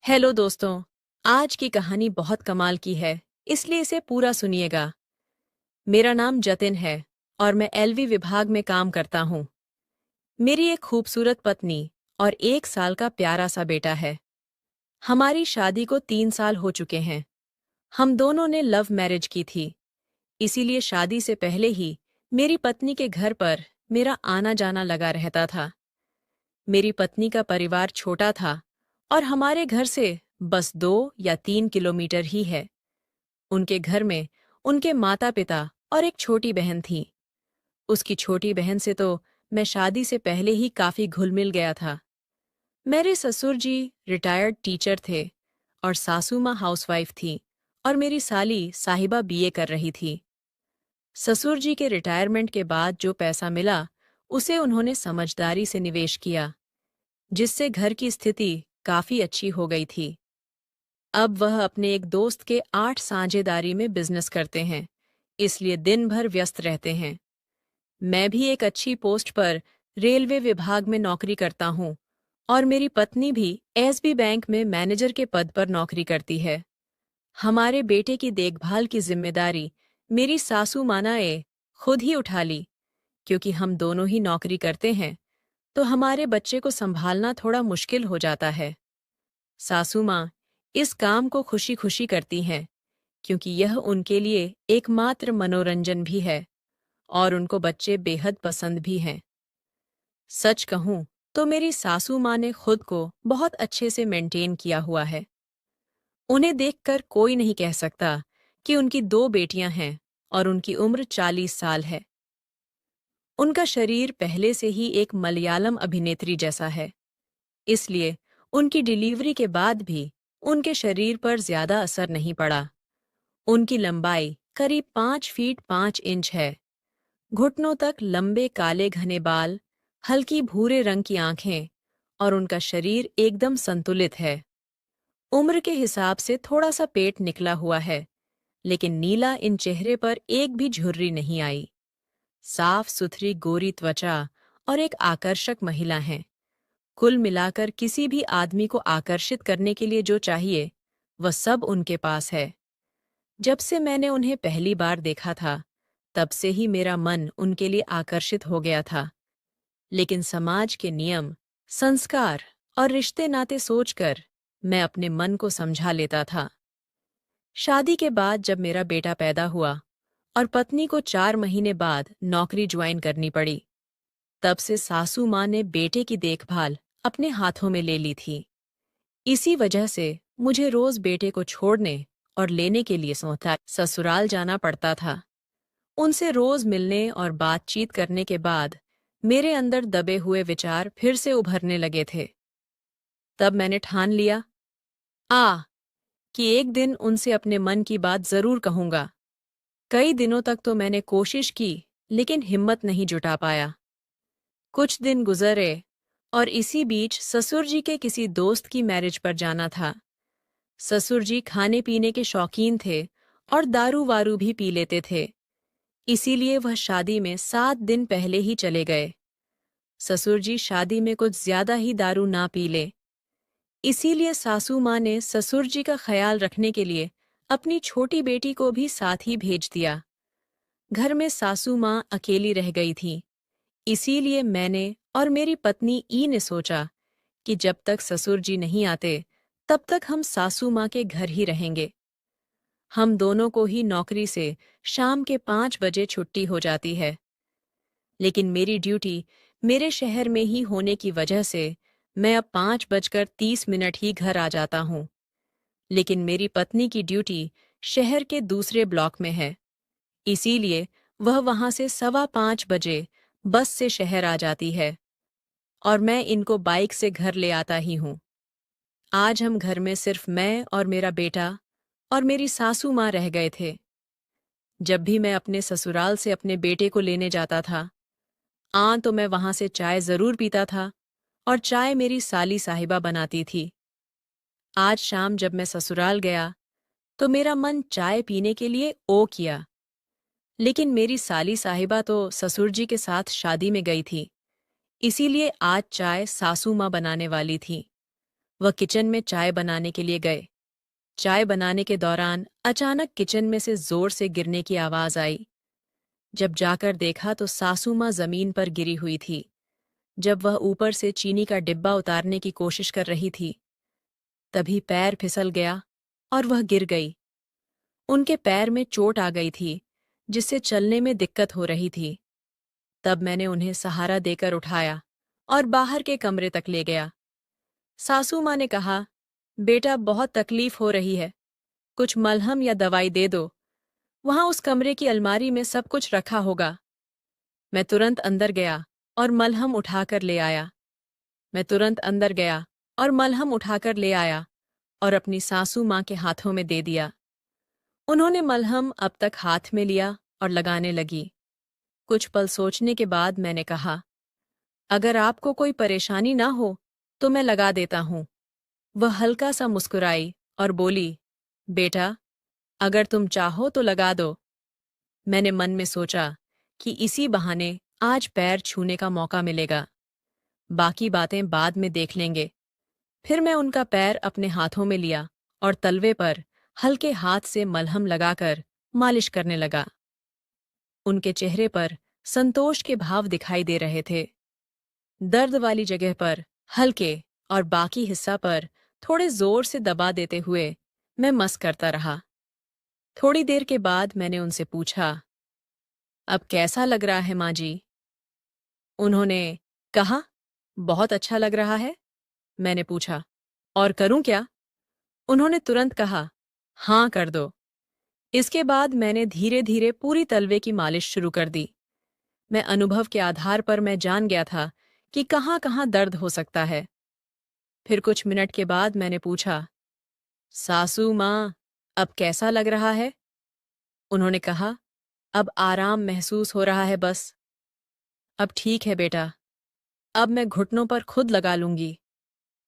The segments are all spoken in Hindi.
हेलो दोस्तों। आज की कहानी बहुत कमाल की है, इसलिए इसे पूरा सुनिएगा। मेरा नाम जतिन है और मैं एलवी विभाग में काम करता हूँ। मेरी एक खूबसूरत पत्नी और 1 साल का प्यारा सा बेटा है। हमारी शादी को 3 साल हो चुके हैं। हम दोनों ने लव मैरिज की थी, इसीलिए शादी से पहले ही मेरी पत्नी के घर पर मेरा आना जाना लगा रहता था। मेरी पत्नी का परिवार छोटा था और हमारे घर से बस 2 या 3 किलोमीटर ही है। उनके घर में उनके माता पिता और एक छोटी बहन थी। उसकी छोटी बहन से तो मैं शादी से पहले ही काफी घुल मिल गया था। मेरे ससुर जी रिटायर्ड टीचर थे और सासू माँ हाउसवाइफ थी और मेरी साली साहिबा बीए कर रही थी। ससुर जी के रिटायरमेंट के बाद जो पैसा मिला उसे उन्होंने समझदारी से निवेश किया, जिससे घर की स्थिति काफी अच्छी हो गई थी। अब वह अपने एक दोस्त के 8 साझेदारी में बिजनेस करते हैं, इसलिए दिन भर व्यस्त रहते हैं। मैं भी एक अच्छी पोस्ट पर रेलवे विभाग में नौकरी करता हूँ और मेरी पत्नी भी एसबी बैंक में मैनेजर के पद पर नौकरी करती है। हमारे बेटे की देखभाल की जिम्मेदारी मेरी सासू माँ ने खुद ही उठा ली, क्योंकि हम दोनों ही नौकरी करते हैं तो हमारे बच्चे को संभालना थोड़ा मुश्किल हो जाता है। सासू माँ इस काम को खुशी खुशी करती हैं, क्योंकि यह उनके लिए एकमात्र मनोरंजन भी है और उनको बच्चे बेहद पसंद भी हैं। सच कहूं तो मेरी सासू माँ ने खुद को बहुत अच्छे से मेंटेन किया हुआ है। उन्हें देखकर कोई नहीं कह सकता कि उनकी 2 बेटियां हैं और उनकी उम्र 40 साल है। उनका शरीर पहले से ही एक मलयालम अभिनेत्री जैसा है, इसलिए उनकी डिलीवरी के बाद भी उनके शरीर पर ज्यादा असर नहीं पड़ा। उनकी लंबाई करीब 5 फीट 5 इंच है। घुटनों तक लंबे काले घने बाल, हल्की भूरे रंग की आंखें और उनका शरीर एकदम संतुलित है। उम्र के हिसाब से थोड़ा सा पेट निकला हुआ है, लेकिन नीला इन चेहरे पर एक भी झुर्री नहीं आई। साफ सुथरी गोरी त्वचा और एक आकर्षक महिला हैं। कुल मिलाकर किसी भी आदमी को आकर्षित करने के लिए जो चाहिए वह सब उनके पास है। जब से मैंने उन्हें पहली बार देखा था, तब से ही मेरा मन उनके लिए आकर्षित हो गया था। लेकिन समाज के नियम, संस्कार और रिश्ते नाते सोचकर मैं अपने मन को समझा लेता था। शादी के बाद जब मेरा बेटा पैदा हुआ और पत्नी को 4 महीने बाद नौकरी ज्वाइन करनी पड़ी, तब से सासू माँ ने बेटे की देखभाल अपने हाथों में ले ली थी। इसी वजह से मुझे रोज बेटे को छोड़ने और लेने के लिए ससुराल जाना पड़ता था। उनसे रोज मिलने और बातचीत करने के बाद मेरे अंदर दबे हुए विचार फिर से उभरने लगे थे। तब मैंने ठान लिया कि एक दिन उनसे अपने मन की बात जरूर कहूंगा। कई दिनों तक तो मैंने कोशिश की, लेकिन हिम्मत नहीं जुटा पाया। कुछ दिन गुजरे और इसी बीच ससुर जी के किसी दोस्त की मैरिज पर जाना था। ससुर जी खाने पीने के शौकीन थे और दारू वारू भी पी लेते थे, इसीलिए वह शादी में 7 दिन पहले ही चले गए। ससुर जी शादी में कुछ ज्यादा ही दारू ना पी ले, इसीलिए सासू माँ ने ससुर जी का ख्याल रखने के लिए अपनी छोटी बेटी को भी साथ ही भेज दिया। घर में सासू माँ अकेली रह गई थी, इसीलिए मैंने और मेरी पत्नी ई ने सोचा कि जब तक ससुर जी नहीं आते तब तक हम सासू माँ के घर ही रहेंगे। हम दोनों को ही नौकरी से शाम के 5 बजे छुट्टी हो जाती है, लेकिन मेरी ड्यूटी मेरे शहर में ही होने की वजह से मैं अब 5:30 ही घर आ जाता हूँ। लेकिन मेरी पत्नी की ड्यूटी शहर के दूसरे ब्लॉक में है, इसीलिए वह वहां से 5:15 बजे बस से शहर आ जाती है और मैं इनको बाइक से घर ले आता ही हूँ। आज हम घर में सिर्फ मैं और मेरा बेटा और मेरी सासू माँ रह गए थे। जब भी मैं अपने ससुराल से अपने बेटे को लेने जाता था, तो मैं वहां से चाय जरूर पीता था और चाय मेरी साली साहिबा बनाती थी। आज शाम जब मैं ससुराल गया तो मेरा मन चाय पीने के लिए ओ किया, लेकिन मेरी साली साहिबा तो ससुर जी के साथ शादी में गई थी, इसीलिए आज चाय सासू माँ बनाने वाली थी। वह किचन में चाय बनाने के लिए गए। चाय बनाने के दौरान अचानक किचन में से जोर से गिरने की आवाज आई। जब जाकर देखा तो सासू माँ जमीन पर गिरी हुई थी। जब वह ऊपर से चीनी का डिब्बा उतारने की कोशिश कर रही थी, तभी पैर फिसल गया और वह गिर गई। उनके पैर में चोट आ गई थी, जिससे चलने में दिक्कत हो रही थी। तब मैंने उन्हें सहारा देकर उठाया और बाहर के कमरे तक ले गया। सासू माँ ने कहा, बेटा बहुत तकलीफ हो रही है, कुछ मलहम या दवाई दे दो। वहां उस कमरे की अलमारी में सब कुछ रखा होगा। मैं तुरंत अंदर गया और मलहम उठाकर ले आया। मैं तुरंत अंदर गया और मलहम उठाकर ले आया और अपनी सासू माँ के हाथों में दे दिया। उन्होंने मलहम अब तक हाथ में लिया और लगाने लगी। कुछ पल सोचने के बाद मैंने कहा, अगर आपको कोई परेशानी ना हो तो मैं लगा देता हूं। वह हल्का सा मुस्कुराई और बोली, बेटा, अगर तुम चाहो तो लगा दो। मैंने मन में सोचा कि इसी बहाने आज पैर छूने का मौका मिलेगा। बाकी बातें बाद में देख लेंगे। फिर मैं उनका पैर अपने हाथों में लिया और तलवे पर हल्के हाथ से मलहम लगाकर मालिश करने लगा। उनके चेहरे पर संतोष के भाव दिखाई दे रहे थे। दर्द वाली जगह पर हल्के और बाकी हिस्सा पर थोड़े जोर से दबा देते हुए मैं मस करता रहा। थोड़ी देर के बाद मैंने उनसे पूछा, अब कैसा लग रहा है माँ जी? उन्होंने कहा, बहुत अच्छा लग रहा है। मैंने पूछा, और करूं क्या? उन्होंने तुरंत कहा, हाँ कर दो। इसके बाद मैंने धीरे धीरे पूरी तलवे की मालिश शुरू कर दी। मैं अनुभव के आधार पर मैं जान गया था कि कहाँ कहाँ दर्द हो सकता है। फिर कुछ मिनट के बाद मैंने पूछा, सासू माँ, अब कैसा लग रहा है? उन्होंने कहा, अब आराम महसूस हो रहा है बस। अब ठीक है बेटा, अब मैं घुटनों पर खुद लगा लूंगी।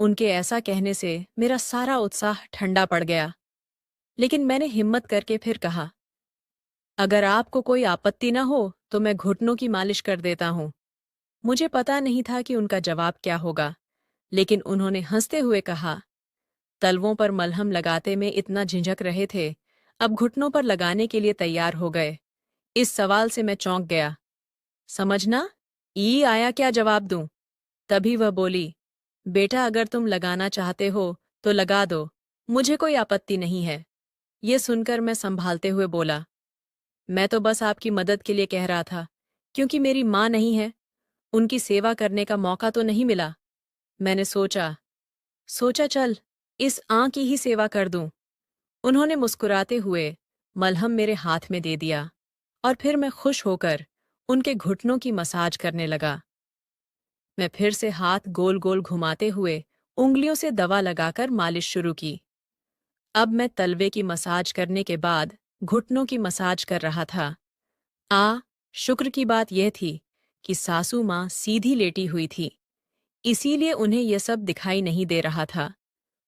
उनके ऐसा कहने से मेरा सारा उत्साह ठंडा पड़ गया। लेकिन मैंने हिम्मत करके फिर कहा, अगर आपको कोई आपत्ति न हो तो मैं घुटनों की मालिश कर देता हूं। मुझे पता नहीं था कि उनका जवाब क्या होगा, लेकिन उन्होंने हंसते हुए कहा, तलवों पर मलहम लगाते में इतना झिझक रहे थे, अब घुटनों पर लगाने के लिए तैयार हो गए। इस सवाल से मैं चौंक गया। समझना, ई आया क्या जवाब दूं? तभी वह बोली, बेटा अगर तुम लगाना चाहते हो तो लगा दो, मुझे कोई आपत्ति नहीं है। ये सुनकर मैं संभालते हुए बोला, मैं तो बस आपकी मदद के लिए कह रहा था, क्योंकि मेरी माँ नहीं है, उनकी सेवा करने का मौका तो नहीं मिला। मैंने सोचा चल, इस की ही सेवा कर दूं। उन्होंने मुस्कुराते हुए मलहम मेरे हाथ में दे दिया और फिर मैं खुश होकर उनके घुटनों की मसाज करने लगा। मैं फिर से हाथ गोल गोल घुमाते हुए उंगलियों से दवा लगाकर मालिश शुरू की। अब मैं तलवे की मसाज करने के बाद घुटनों की मसाज कर रहा था। शुक्र की बात यह थी कि सासू माँ सीधी लेटी हुई थी, इसीलिए उन्हें यह सब दिखाई नहीं दे रहा था,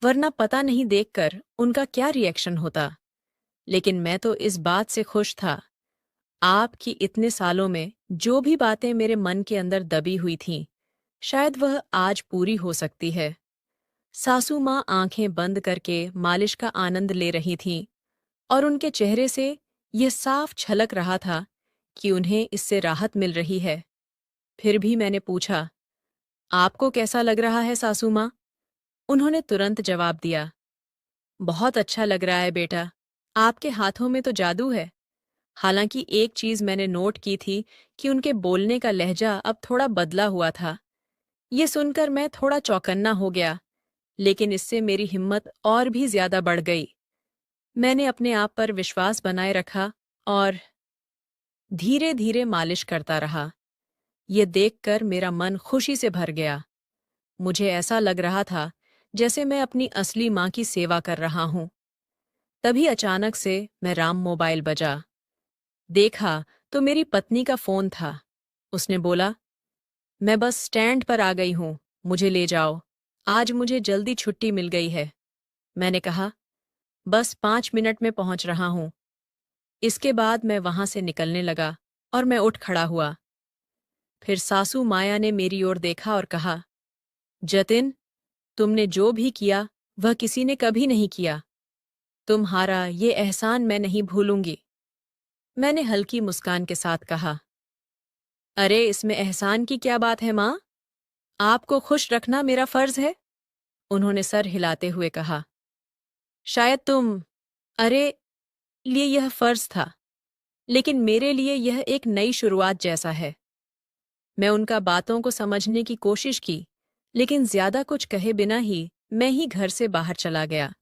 वरना पता नहीं देखकर उनका क्या रिएक्शन होता। लेकिन मैं तो इस बात से खुश था। आपकी इतने सालों में जो भी बातें मेरे मन के अंदर दबी हुई थीं, शायद वह आज पूरी हो सकती है। सासू माँ आंखें बंद करके मालिश का आनंद ले रही थीं और उनके चेहरे से यह साफ झलक रहा था कि उन्हें इससे राहत मिल रही है। फिर भी मैंने पूछा, आपको कैसा लग रहा है सासू माँ? उन्होंने तुरंत जवाब दिया, बहुत अच्छा लग रहा है बेटा, आपके हाथों में तो जादू है। हालांकि एक चीज मैंने नोट की थी कि उनके बोलने का लहजा अब थोड़ा बदला हुआ था। ये सुनकर मैं थोड़ा चौकन्ना हो गया, लेकिन इससे मेरी हिम्मत और भी ज्यादा बढ़ गई। मैंने अपने आप पर विश्वास बनाए रखा और धीरे धीरे मालिश करता रहा। ये देखकर मेरा मन खुशी से भर गया। मुझे ऐसा लग रहा था जैसे मैं अपनी असली माँ की सेवा कर रहा हूं। तभी अचानक से मेरा मोबाइल बजा। देखा तो मेरी पत्नी का फोन था। उसने बोला, मैं बस स्टैंड पर आ गई हूं, मुझे ले जाओ, आज मुझे जल्दी छुट्टी मिल गई है। मैंने कहा, बस 5 मिनट में पहुंच रहा हूं। इसके बाद मैं वहां से निकलने लगा और मैं उठ खड़ा हुआ। फिर सासू माया ने मेरी ओर देखा और कहा, जतिन, तुमने जो भी किया वह किसी ने कभी नहीं किया। तुम्हारा ये एहसान मैं नहीं भूलूंगी। मैंने हल्की मुस्कान के साथ कहा। अरे इसमें एहसान की क्या बात है माँ? आपको खुश रखना मेरा फर्ज है। उन्होंने सर हिलाते हुए कहा। शायद अरे लिए यह फर्ज था, लेकिन मेरे लिए यह एक नई शुरुआत जैसा है। मैं उनका बातों को समझने की कोशिश की, लेकिन ज्यादा कुछ कहे बिना ही मैं ही घर से बाहर चला गया।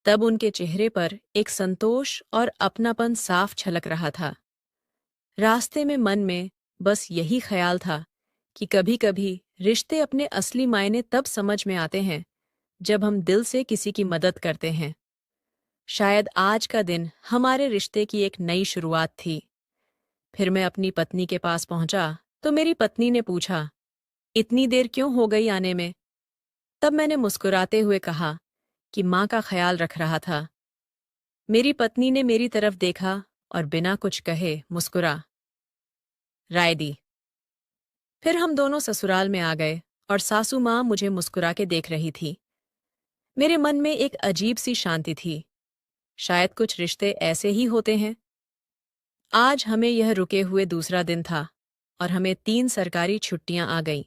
तब उनके चेहरे पर एक संतोष और अपनापन साफ झलक रहा था। रास्ते में मन में बस यही ख्याल था कि कभी-कभी रिश्ते अपने असली मायने तब समझ में आते हैं जब हम दिल से किसी की मदद करते हैं। शायद आज का दिन हमारे रिश्ते की एक नई शुरुआत थी। फिर मैं अपनी पत्नी के पास पहुंचा तो मेरी पत्नी ने पूछा, इतनी देर क्यों हो गई आने में? तब मैंने मुस्कुराते हुए कहा कि माँ का ख्याल रख रहा था। मेरी पत्नी ने मेरी तरफ देखा और बिना कुछ कहे मुस्कुरा राय दी। फिर हम दोनों ससुराल में आ गए और सासू माँ मुझे मुस्कुरा के देख रही थी। मेरे मन में एक अजीब सी शांति थी। शायद कुछ रिश्ते ऐसे ही होते हैं। आज हमें यह रुके हुए दूसरा दिन था और हमें 3 सरकारी छुट्टियां आ गईं।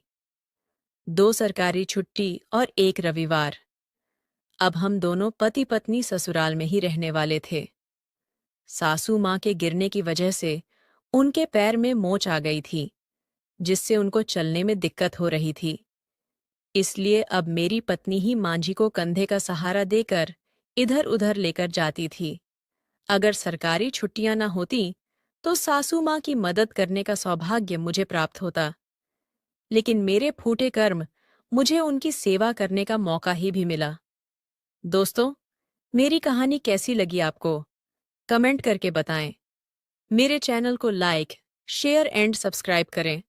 2 सरकारी छुट्टी और 1 रविवार। अब हम दोनों पति पत्नी ससुराल में ही रहने वाले थे। सासू माँ के गिरने की वजह से उनके पैर में मोच आ गई थी, जिससे उनको चलने में दिक्कत हो रही थी। इसलिए अब मेरी पत्नी ही मांझी को कंधे का सहारा देकर इधर-उधर लेकर जाती थी। अगर सरकारी छुट्टियां न होती, तो सासू माँ की मदद करने का सौभाग्य मुझे प्राप्त होता। लेकिन मेरे फूटे कर्म मुझे उनकी सेवा करने का मौका ही भी मिला। दोस्तों, मेरी कहानी कैसी लगी आपको? कमेंट करके बताएं। मेरे चैनल को लाइक, शेयर एंड सब्सक्राइब करें